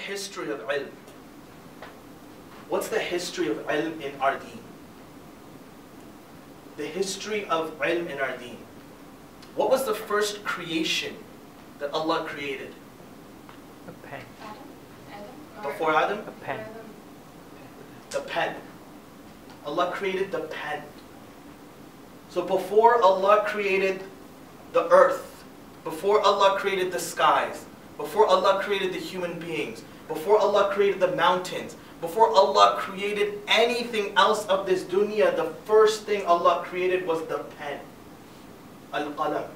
history of ilm? What's the history of ilm in our deen? The history of ilm in our deen. What was the first creation that Allah created? A pen. Adam? Before Adam? A pen. The pen. Allah created the pen. So before Allah created the earth, before Allah created the skies, before Allah created the human beings, before Allah created the mountains, before Allah created anything else of this dunya, the first thing Allah created was the pen. Al-Qalam.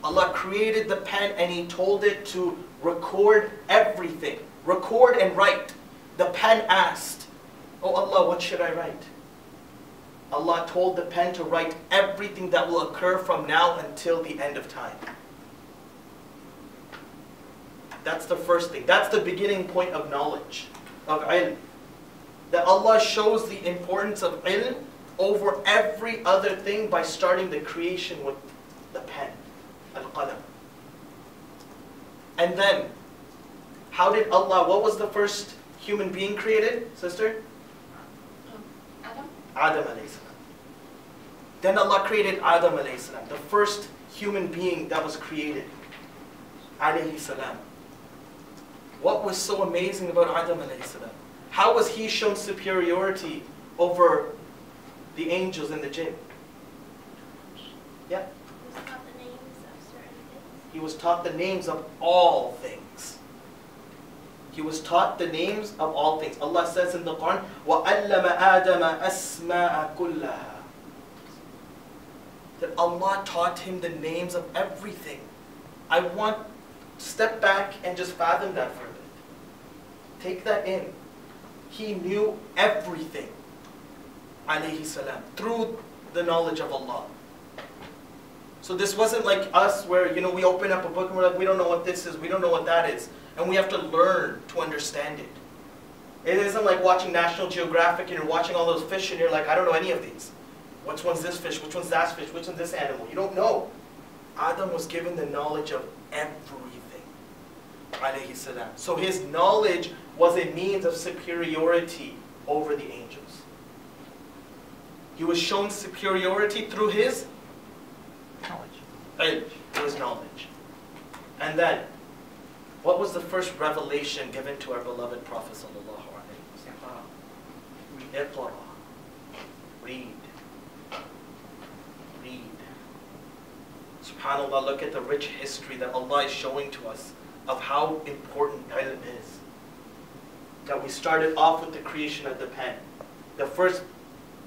Allah created the pen and He told it to record everything. Record and write. The pen asked, "Oh Allah, what should I write?" Allah told the pen to write everything that will occur from now until the end of time. That's the first thing. That's the beginning point of knowledge, of ilm. That Allah shows the importance of ilm over every other thing by starting the creation with the pen, al-qalam. And then, how did Allah, what was the first human being created, sister? Adam? Adam alayhi salam. Then Allah created Adam alayhi salam, the first human being that was created, alayhi salam. What was so amazing about Adam alayhi salam? How was he shown superiority over the angels and the jinn? Yeah? Was taught the names of certain things. He was taught the names of all things. He was taught the names of all things. Allah says in the Quran, وَأَلَّمَ آدَمَ أَسْمَاءَ كُلَّهَا. That Allah taught him the names of everything. I want to step back and just fathom that for a bit. Take that in. He knew everything, alayhi salam, through the knowledge of Allah. So this wasn't like us where, we open up a book and we're like, we don't know what this is, we don't know what that is. And we have to learn to understand it. It isn't like watching National Geographic and you're watching all those fish and you're like, I don't know any of these. Which one's this fish? Which one's that fish? Which one's this animal? You don't know. Adam was given the knowledge of everything, alayhi salam. So his knowledge was a means of superiority over the angels. He was shown superiority through his Knowledge. through his knowledge. And then, what was the first revelation given to our beloved Prophet sallallahu alaihi wasallam? Iqra. Read. Read. SubhanAllah, look at the rich history that Allah is showing to us of how important ilm is. That we started off with the creation of the pen. The first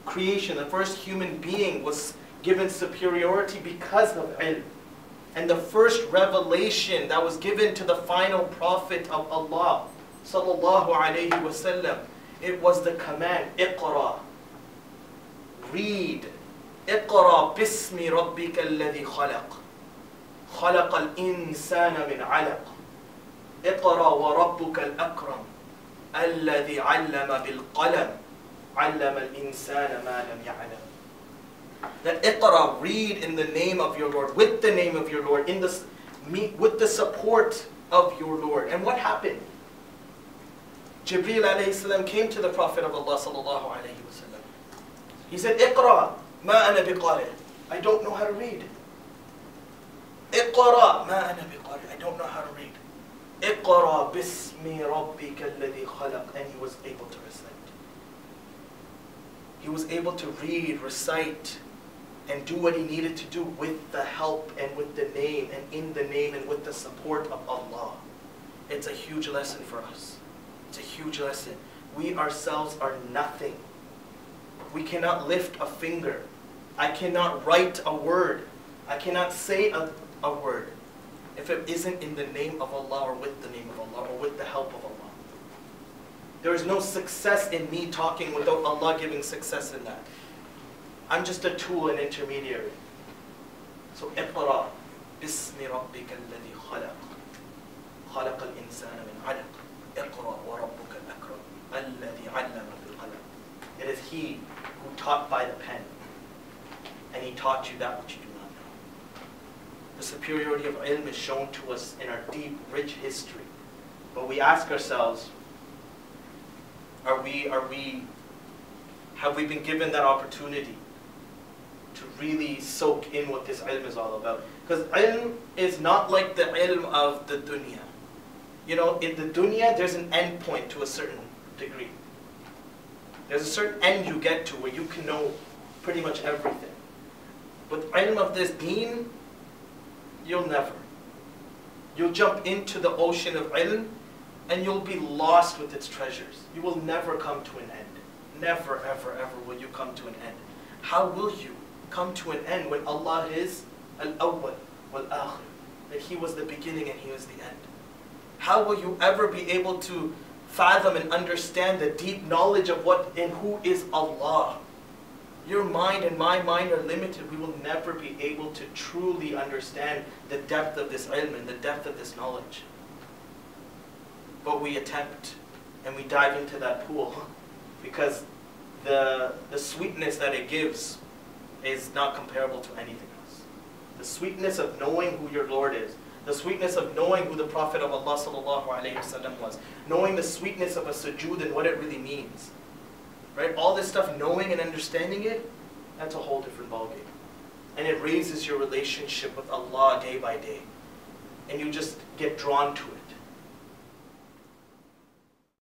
creation, the first human being was given superiority because of ilm. And the first revelation that was given to the final prophet of Allah, sallallahu alayhi wasallam, it was the command, Iqra. Read. Iqra bismi rabbika alladhi khalaq. خلق الإنسان من علق. اقرأ وربك الأكرم الذي علم بالقلم علم الإنسان ما لم يعلم. That Iqra, read in the name of your Lord, with the name of your Lord, with the support of your Lord. And what happened? Jibreel alayhi salam came to the Prophet of Allah sallallahu alayhi wasallam. He said, Iqra, ma ana biqari. I don't know how to read. Iqra, ma ana biqari. I don't know how to read. Iqra bismi rabbika alladhi khalaq. And he was able to recite. He was able to read, recite, and do what he needed to do with the help and with the name and in the name and with the support of Allah. It's a huge lesson for us. It's a huge lesson. We ourselves are nothing. We cannot lift a finger. I cannot write a word. I cannot say a word if it isn't in the name of Allah or with the name of Allah or with the help of Allah. There is no success in me talking without Allah giving success in that. I'm just a tool, an intermediary. So Iqra bismi rabbika alladhi khalaq. خلق الإنسان من علق. اقرأ وربك الأكرم الذي علم بالقلم. It is He who taught by the pen. And He taught you that which you do not know. The superiority of ilm is shown to us in our deep, rich history. But we ask ourselves, have we been given that opportunity to really soak in what this ilm is all about? Because ilm is not like the ilm of the dunya. You know, in the dunya, there's an end point to a certain degree. There's a certain end you get to where you can know pretty much everything. But ilm of this deen, you'll never. You'll jump into the ocean of ilm and you'll be lost with its treasures. You will never come to an end. Never, ever, ever will you come to an end. How will you come to an end when Allah is al-awwal wal-akhir? That He was the beginning and He was the end. How will you ever be able to fathom and understand the deep knowledge of what and who is Allah? Your mind and my mind are limited. We will never be able to truly understand the depth of this ilm and the depth of this knowledge. But we attempt and we dive into that pool because the sweetness that it gives is not comparable to anything else. The sweetness of knowing who your Lord is, the sweetness of knowing who the Prophet of Allah sallallahu alaihi wasallam was, knowing the sweetness of a sujood and what it really means. Right? All this stuff, knowing and understanding it, that's a whole different ballgame. And it raises your relationship with Allah day by day. And you just get drawn to it.